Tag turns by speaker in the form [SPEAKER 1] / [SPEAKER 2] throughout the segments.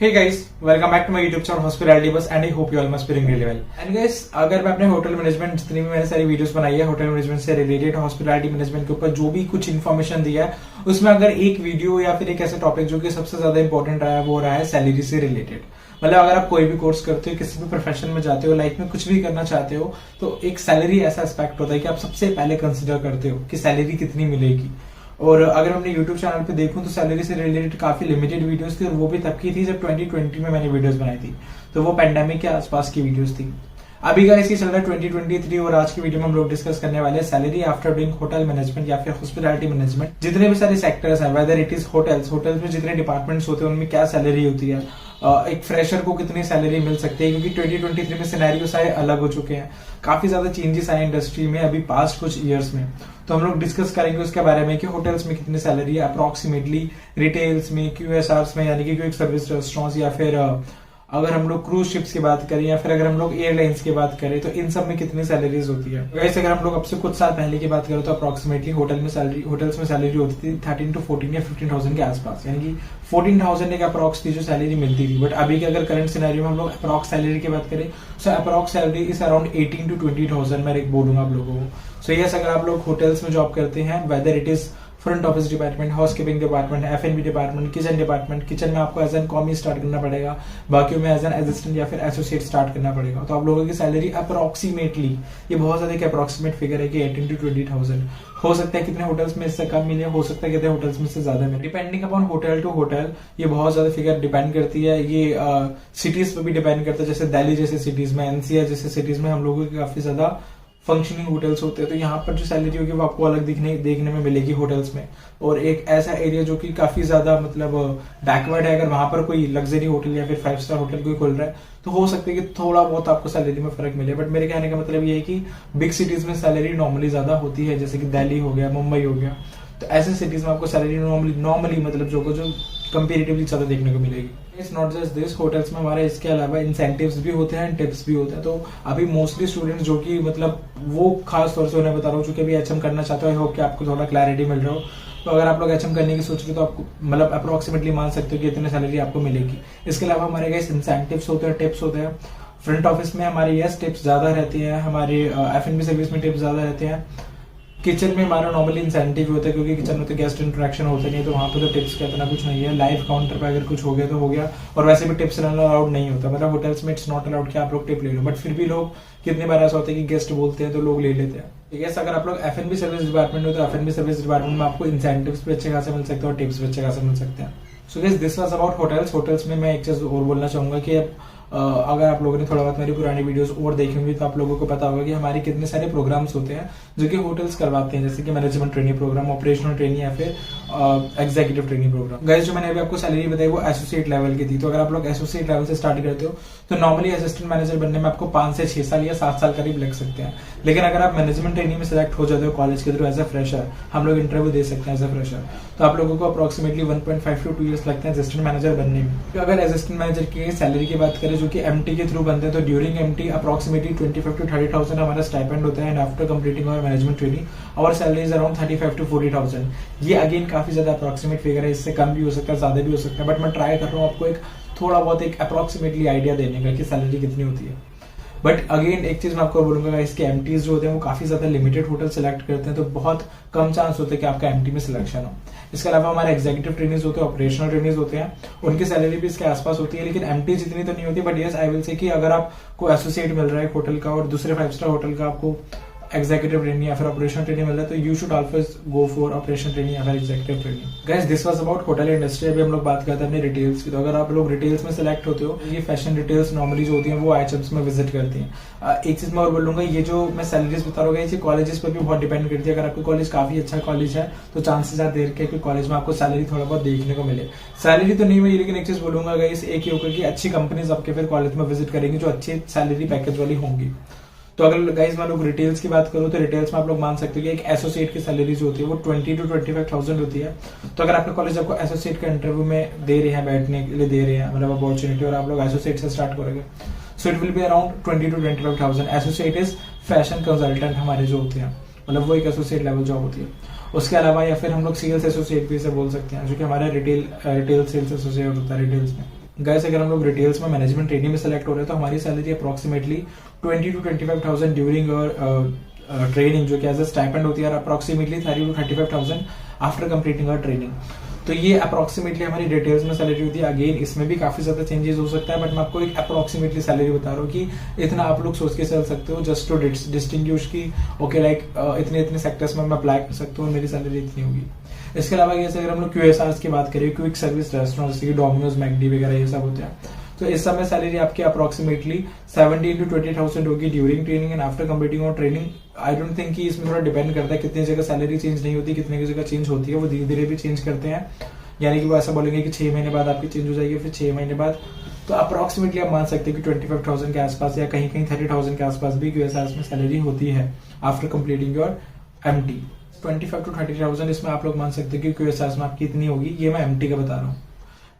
[SPEAKER 1] Hey guys, welcome back to my YouTube channel Hospitality Bus and I hope you all must be doing really well. And guys, अगर मैं अपने hotel management जितनी भी मैंने सारी videos बनाई है होटल मैनेजमेंट से रिलेटेड हॉस्पिटैलिटी मैनेजमेंट के ऊपर जो भी कुछ इन्फॉर्मेशन दिया है उसमें अगर एक वीडियो या फिर एक ऐसा टॉपिक जो कि सबसे ज्यादा इंपॉर्टेंट रहा है वो रहा है सैलरी से रिलेटेड। मतलब अगर आप कोई भी कोर्स करते हो, किसी भी प्रोफेशन में जाते हो, लाइफ में कुछ भी करना चाहते हो तो एक सैलरी ऐसा एस्पेक्ट होता है कि आप सबसे पहले कंसिडर करते हो कि सैलरी कितनी मिलेगी। और अगर हमने YouTube चैनल पे देखूं तो सैलरी से रिलेटेड काफी लिमिटेड वीडियोस थी और वो भी तब की थी जब 2020 में मैंने वीडियोस बनाई थी, तो वो पेंडेमिक के आसपास की वीडियोस थी। अभी गाइस ये चल रहा है 2023 और आज की वीडियो में हम लोग डिस्कस करने वाले हैं salary after doing hotel management या फिर हॉस्पिटैलिटी मैनेजमेंट। जितने भी सारे सेक्टर्स हैं, वेदर इट इज होटल्स में जितने डिपार्टमेंट्स होते हैं उनमें क्या सैलरी होती है, एक फ्रेशर को कितनी सैलरी मिल सकती है, क्योंकि 2023 में सिनेरियो सारे अलग हो चुके हैं, काफी ज्यादा चेंजेस आए इंडस्ट्री में अभी पास्ट कुछ ईयर्स में। तो हम लोग डिस्कस करेंगे उसके बारे में कि होटल्स में कितनी सैलरी है अप्रोक्सीमेटली, रिटेल्स में, क्यूएसआर्स में यानी कि क्विक सर्विस रेस्टोरेंट्स, या फिर अगर हम लोग क्रूज शिप्स की बात करें या फिर अगर हम लोग एयरलाइंस की बात करें तो इन सब में कितनी सैलरीज होती है। वैसे अगर हम लोग अब से कुछ साल पहले की बात करें तो अप्रोक्सीमेटली होटल्स में सैलरी होती थी 13 to 14 या 15,000 के आसपास, यानी कि 14,000 एक अप्रोक्स थी जो सैलरी मिलती थी। बट अभी के अगर करंट सिनेरियो में हम लोग अप्रोक्स सैलरी की बात करें तो approx salary is around 18 to 20,000 मैं एक बोलूंगा आप लोगों को। सो यस, अगर आप लोग होटल्स में जॉब करते हैं, whether it is front office department, housekeeping department, एफएनबी department, kitchen department, kitchen में आपको एज एन कॉमी स्टार्ट करना पड़ेगा, बाकियों में एज एन असिस्टेंट या फिर एसोसिएट स्टार्ट करना पड़ेगा। तो आप लोगों की सैलरी अप्रोक्सीमेटली, ये बहुत ज्यादा एक अप्रोक्सीमेट फिगर है कि 18 to 20,000 हो सकता है। कितने होटल्स में इससे कम मिले, हो सकता है कितने होटल्स में से ज्यादा मिले, depending upon hotel to hotel. ये बहुत ज्यादा फिगर डिपेंड करती है, ये सिटीज पे भी डिपेंड करता है। जैसे दिल्ली जैसे सिटीज में, एनसीआर जैसे सिटीज में हम लोगों की काफी ज्यादा फंक्शनिंग होटल्स होते हैं, तो यहाँ पर जो सैलरी होगी वो आपको अलग देखने में मिलेगी होटल्स में। और एक ऐसा एरिया जो कि काफी ज्यादा मतलब बैकवर्ड है, अगर वहां पर कोई लग्जरी होटल या फिर 5 स्टार होटल कोई खुल रहा है तो हो सकता है कि थोड़ा बहुत आपको सैलरी में फर्क मिले। बट मेरे कहने का मतलब ये है कि बिग सिटीज में सैलरी नॉर्मली ज्यादा होती है, जैसे कि दिल्ली हो गया, मुंबई हो गया, तो ऐसे सिटीज में आपको सैलरी नॉर्मली मतलब जो कंपेरेटिवली ज्यादा देखने को मिलेगी। It's not just this, hotels में हमारे इसके अलावा इंसेंटिव्स भी होते हैं, टिप्स भी होते हैं। तो अभी मोस्टली स्टूडेंट्स जो कि मतलब वो खास तौर से उन्हें बता रहा हूँ चूंकि अभी एचएम करना चाहते हो, आई होप कि आपको थोड़ा क्लैरिटी मिल रहा हो। तो अगर आप लोग एचएम करने की सोच रहे हो तो आपको मतलब अप्रोक्सीमेटली मान सकते हो कि इतने सैलरी आपको मिलेगी। इसके अलावा हमारे पास इंसेंटिव्स होते हैं, टिप्स होते हैं। फ्रंट ऑफिस में हमारे यस टिप्स ज्यादा रहती है, हमारे एफएनबी सर्विस में टिप्स ज्यादा रहते हैं। किचन में हमारा नॉर्मली इंसेंटिव होता है क्योंकि किचन में तो गेस्ट इंटरेक्शन होते नहीं, तो वहां पे तो टिप्स का इतना कुछ नहीं है। लाइव काउंटर पे अगर कुछ हो गया तो हो गया, और वैसे भी टिप्स अलाउड नहीं होता, मतलब होटल्स में इट्स नॉट अलाउड कि आप लोग टिप ले लो। बट फिर भी लोग कितनी बार ऐसा होता है कि गेस्ट बोलते हैं तो लोग ले लेते हैं। ठीक है, अगर आप लोग एफएनबी सर्विस डिपार्टमेंट हो तो एफएनबी सर्विस डिपार्टमेंट में आपको इंसेंटिव्स भी अच्छे खासे मिल सकते हैं और टिप्स भी अच्छे खासे मिल सकते हैं। So guys, this was about hotels. Hotels में मैं एक चीज और बोलना चाहूंगा कि अगर आप लोगों ने थोड़ा बहुत मेरी पुरानी वीडियोस और देखी होंगी तो आप लोगों को पता होगा कि हमारे कितने सारे प्रोग्राम्स होते हैं जो कि होटल्स करवाते हैं, जैसे कि management training program, operational training या फिर एग्जीक्यूटिव ट्रेनिंग प्रोग्राम। गाइस, जो मैंने अभी आपको सैलरी बताई वो एसोसिएट लेवल की थी। तो अगर आप लोग एसोसिएट लेवल से स्टार्ट करते हो तो नॉर्मली असिस्टेंट मैनेजर बनने में आपको 5 से 6 साल या 7 साल करीब लग सकते हैं। लेकिन अगर आप मैनेजमेंट ट्रेनिंग में सिलेक्ट हो जाते हो कॉलेज के थ्रू एज अ फ्रेशर, हम लोग इंटरव्यू दे सकते हैं एज अ फ्रेशर, तो आप लोगों को अप्रोक्सीमेटली 1.5 to 2 ईयर्स लगते हैं असिस्टेंट मैनेजर बनने में। तो अगर असिस्टेंट मैनेजर की सैलरी की बात करें जो कि एमटी के थ्रू बनते हैं तो ड्यूरिंग एमटी अप्रोक्सीमेटली 25 to 30,000 हमारा स्टाइपेंड होता है, and after completing our management training और सैलरी इज अराउंड 35 to 40,000। ये अगेन काफी ज्यादा अप्रोक्सीमेट फिगर है, इससे कम भी हो सकता है, ज्यादा भी हो सकता है, बट मैं ट्राई कर रहा हूँ आपको एक थोड़ा बहुत एक अप्रोक्सीमेटली आइडिया देने का कि सैलरी कितनी होती है। बट अगेन एक चीज मैं आपको बोलूंगा, इसके एमटीज जो होते हैं वो काफी ज्यादा लिमिटेड होटल सिलेक्ट करते हैं, तो बहुत कम चांस होते हैं कि आपका एमटी में सिलेक्शन हो। इसके अलावा हमारे एग्जीक्यूटिव ट्रेनिंग होते हैं, ऑपरेशनल ट्रेनिंग होते हैं, उनकी सैलरी भी इसके आसपास होती है, लेकिन एमटी जितनी तो नहीं होती। But yes, I will say कि अगर आपको एसोसिएट मिल रहा है होटल का और दूसरे 5 स्टार होटल का आपको एग्जीक्यूटिव ट्रेनिंग या फिर ऑपरेशनल ट्रेनिंग मिल रहा है तो you should always go for operational training या फिर executive training. Guys, this was about hotel industry. अभी हम लोग बात करते हैं अपने रिटेल्स की। तो अगर आप लोग रिटेल्स में सिलेक्ट होते हो, ये फैशन रिटेल्स नॉर्मली जो होती है वो आईएचएम्स में विजिट करती हैं। एक चीज मैं और बोलूंगा, ये जो मैं सैलरीज बता रहा हूँ ये कॉलेजेस पर भी बहुत डिपेंड करती है। अगर आपका कॉलेज काफी अच्छा कॉलेज है तो चांसेस आर देर के कॉलेज में आपको सैलरी थोड़ा बहुत देखने को मिले। सैलरी तो नहीं मिली, लेकिन एक चीज बोलूंगा गाइस, एक ही होगा कि अच्छी कंपनीज आपके फिर कॉलेज में विजिट करेंगी जो अच्छी सैलरी पैकेज वाली होंगी। तो अगर गाइस मैं लोग रिटेल्स की बात करूं तो रिटेल्स में आप लोग मान सकते हो कि एक एसोसिएट की सैलरी जो होती है वो 20 to 25,000 होती है। तो अगर आपका कॉलेज आपको एसोसिएट का इंटरव्यू में दे रहे हैं, बैठने के लिए दे रहे हैं, मतलब अपॉर्चुनिटी, और आप लोग एसोसिएट से स्टार्ट करोगे, so it will be around 20 to 25,000। Associate is fashion consultant हमारे जो होते हैं, मतलब वो एक एसोसिएट लेवल जॉब होती है। उसके अलावा या फिर हम लोग सेल्स एसोसिएट भी से बोल सकते हैं, जो कि हमारा रिटेल सेल्स एसोसिएट होता है रिटेल्स में। गाइस अगर हम लोग डिटेल्स में मैनेजमेंट ट्रेनिंग में सेलेक्ट हो रहे हैं तो हमारी salary approximately 20 to 25,000 during your training, जो कि एज अ स्टाइपेंड होती है, और approximately 30 to 35,000 after completing your training. तो ये अप्रोक्सीमेटली हमारी डिटेल्स में सैलरी होती है। अगेन इसमें भी काफी ज्यादा चेंजेस हो सकता है, बट मैं आपको एक अप्रोक्सीमेटली सैलरी बता रहा हूँ कि इतना आप लोग सोच के चल सकते हो, जस्ट टू डिस्टिंग्विश की ओके लाइक इतने इतने सेक्टर्स में मैं अप्लाई कर सकता हूँ, मेरी सैलरी इतनी होगी। इसके अलावा जैसे अगर हम लोग QSRs की बात करें, क्विक सर्विस रेस्टोरेंट जैसे कि डोमिनोज, मैकडी वगैरह ये सब होते हैं, तो इस समय सैलरी आपकी अप्रोक्सीमेटली 17 to 20,000 होगी during training and after completing और ट्रेनिंग। आई डोंट थिंक कि इसमें थोड़ा डिपेंड करता है, कितनी जगह सैलरी चेंज नहीं होती, कितने की जगह चेंज होती है, वो धीरे धीरे भी चेंज करते हैं। यानी कि वो ऐसा बोलेंगे कि 6 महीने बाद आपकी चेंज हो जाएगी, फिर 6 महीने बाद, तो अप्रोक्सीमेटली आप मान सकते हैं कि 25,000 के आसपास या कहीं कहीं 30,000 के आसपास भी QSRs में सैलरी होती है after completing your MT। 25 to 30,000 इसमें आप लोग मान सकते हैं कि QSRs में आपकी इतनी होगी। ये मैं MT का बता रहा हूँ।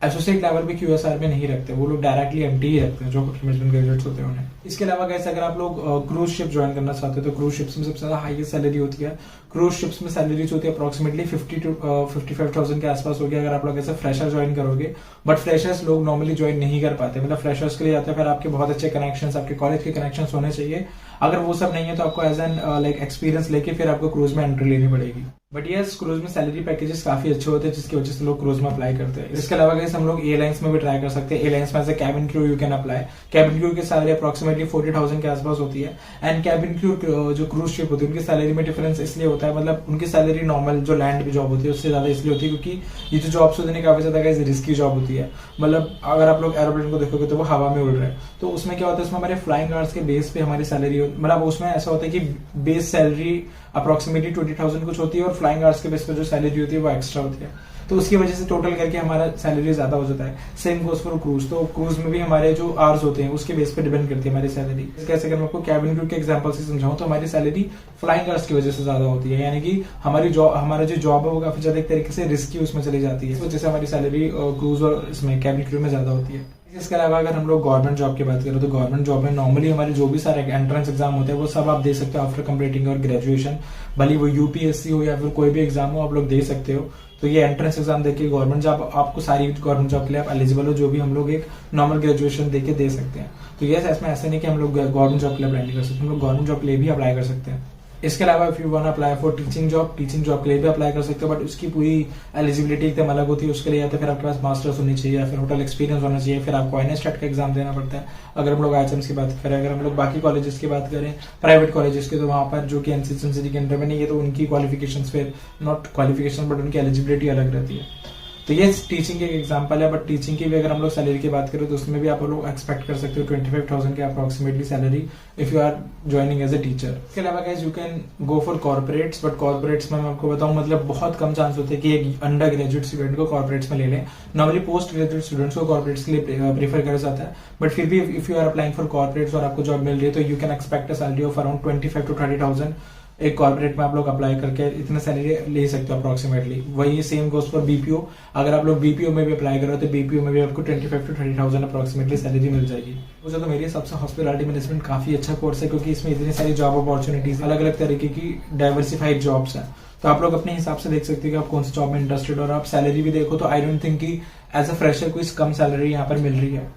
[SPEAKER 1] एसोसिएट लेवल पे QSR में नहीं रखते, वो लोग डायरेक्टली MT ही रखते हैं जो मैनेजमेंट ग्रेजुएट्स होते हैं उन्हें। इसके अलावा कैसे अगर आप लोग क्रूज शिप ज्वाइन करना चाहते हो तो क्रूज शिप्स में सबसे ज्यादा हाईएस्ट सैलरी होती है। क्रूज शिप्स में सैलरीज होती है अप्रोक्सीमेटली 50 to 55,000 के आसपास होगी अगर आप लोग ऐसे फ्रेशर ज्वाइन करोगे। बट फ्रेशर्स लोग नॉर्मली ज्वाइन नहीं कर पाते, मतलब फ्रेशर्स के लिए जाते हैं, फिर आपके बहुत अच्छे कनेक्शंस, आपके कॉलेज के कनेक्शंस होने चाहिए। अगर वो सब नहीं है तो आपको एज एन लाइक एक्सपीरियंस लेके फिर आपको क्रूज में एंट्री लेनी पड़ेगी। बट यस, क्रूज में सैलरी पैकेजेस काफी अच्छे होते हैं जिसकी वजह से लोग क्रूज में अप्लाई करते हैं। इसके अलावा हम लोग एयरलाइंस में भी ट्राई कर सकते हैं। एयरलाइंस में as a cabin crew you can apply. Cabin crew की सैलरी अप्रोक्सीमेटली 40,000 के आसपास होती है। एंड कैबिन क्रू जो क्रूज शिप होती है उनकी सैलरी में डिफरेंस इसलिए होता है, मतलब उनकी सैलरी नॉर्मल जो लैंड की जॉब होती है उससे ज्यादा इसलिए होती है क्योंकि ये जो जॉब्स होती है काफी ज्यादा रिस्की जॉब होती है। मतलब अगर आप लोग एरोप्लेन को देखोगे तो वो हवा में उड़ रहे हैं, तो उसमें क्या होता है, उसमें हमारे फ्लाइंग आवर्स के बेस पे हमारी सैलरी, मतलब उसमें ऐसा होता है कि बेस सैलरी अप्रोक्सीमेटली 20,000 कुछ होती है और फ्लाइंग आवर्स के बेस पे जो सैलरी होती है वो एक्स्ट्रा होती है, तो उसकी वजह से टोटल करके हमारा सैलरी ज्यादा हो जाता है। सेम गोस फॉर क्रूज, तो क्रूज में भी हमारे जो आवर्स होते हैं उसके बेस पे डिपेंड करती है हमारी सैलरी। कैसे अगर मैं आपको कैबिन क्रू के एग्जांपल से समझाऊं तो हमारी सैलरी फ्लाइंग आवर्स की वजह से ज्यादा होती है, यानी कि हमारा जो जॉब है वो काफी ज्यादा एक तरीके से रिस्की उसमें चली जाती है, इस वजह से हमारी सैलरी क्रूज और इसमें कैबिन क्रू में ज्यादा होती है। इसके अलावा अगर हम लोग गवर्नमेंट जॉब की बात करें तो गवर्नमेंट जॉब में नॉर्मली हमारे जो भी सारे एंट्रेंस एग्जाम होते हैं वो सब आप दे सकते हो आफ्टर कंप्लीटिंग और ग्रेजुएशन, भले वो UPSC हो या फिर कोई भी एग्जाम हो आप लोग दे सकते हो। तो ये एंट्रेंस एग्जाम देके गवर्नमेंट जॉब, आपको सारी गवर्नमेंट जॉब के लिए आप एलिजिबल हो, जो भी हम लोग एक नॉर्मल ग्रेजुएशन देके दे सकते हैं। तो ये इसमें ऐसा नहीं कि हम लोग गवर्नमेंट जॉब के लिए अप्लाई नहीं कर सकते, हम लोग गवर्नमेंट जॉब के लिए भी अप्लाई कर सकते हैं। इसके अलावा if you want apply for teaching job के लिए भी अप्लाई कर सकते हो, बट उसकी पूरी एलिजिबिलिटी एकदम अलग होती है। उसके लिए या तो फिर आपके पास मास्टर्स होनी चाहिए या फिर होटल एक्सपीरियंस होना चाहिए, फिर आपको INSTAT का एग्जाम देना पड़ता है। अगर हम लोग IHMs की बात करें, अगर हम लोग बाकी कॉलेजेस की बात करें, प्राइवेट कॉलेजेस की, तो वहां पर जो कि NCC के अंडर में नहीं है तो उनकी क्वालिफिकेशन फिर नॉट क्वालिफिकेशन बट उनकी एलिजिबिलिटी अलग रहती है। तो ये टीचिंग की एक एग्जांपल है, बट टीचिंग की भी अगर हम लोग सैलरी की बात करें तो उसमें भी आप लोग एक्सपेक्ट कर सकते हो 25,000 के approximately salary if you are joining as a teacher. इसके अलावा guys you can go for corporates, but corporates में मैं आपको बताऊं मतलब बहुत कम चांस होते हैं कि एक अंडर ग्रेजुएट स्टूडेंट को कॉर्पोरेट्स में ले लें। नॉर्मली पोस्ट ग्रेजुएट स्टूडेंट्स को कॉर्पोरेट्स के लिए प्रीफर करा जाता है, बट फिर भी if you are applying for corporates और आपको जॉब मिल रही है तो you can expect a salary of around 25 to 30,000। एक कॉर्पोरेट में आप लोग अप्लाई करके इतना सैलरी ले सकते हो अप्रोक्सीमेटली। वही सेम गोस फॉर BPO, अगर आप लोग BPO में भी अप्लाई करो तो BPO में भी आपको 25 to 30,000 अप्रोक्सीमेटली सैलरी मिल जाएगी। मुझे तो मेरे हिसाब से हॉस्पिटैलिटी मैनेजमेंट काफी अच्छा कोर्स है क्योंकि इसमें इतनी सारी जॉब अपॉर्चुनिटीज, अलग अलग तरीके की डाइवर्सिफाइड जॉब्स हैं, तो आप लोग अपने हिसाब से देख सकते हैं कि आप कौन सी जॉब में इंटरेस्टेड, और आप सैलरी भी देखो तो आई डोंट थिंक कि एज अ फ्रेशर कोई कम सैलरी यहाँ पर मिल रही है।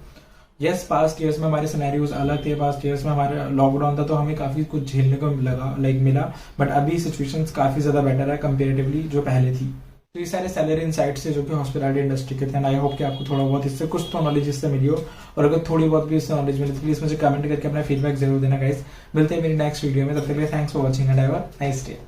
[SPEAKER 1] यस, पास्ट ईयर्स में हमारे सिनेरियोज अलग थे, पास्ट ईयर्स में हमारा लॉकडाउन था तो हमें काफी कुछ झेलने को मिला, बट अभी सिचुएशंस काफी ज्यादा बेटर है कंपेरेटिवली जो पहले थी। तो ये सारे सैलरी इनसाइट्स थे जो कि हॉस्पिटैलिटी इंडस्ट्री के थे, एंड आई होप कि आपको थोड़ा बहुत इससे कुछ तो नॉलेज इससे मिली हो, और अगर थोड़ी बहुत भी इससे नॉलेज मिली तो प्लीज मुझे कमेंट करके अपना फीडबैक जरूर देना गाइस। मिलते हैं मेरी नेक्स्ट वीडियो में, तब तक के लिए thanks for watching and have a nice day.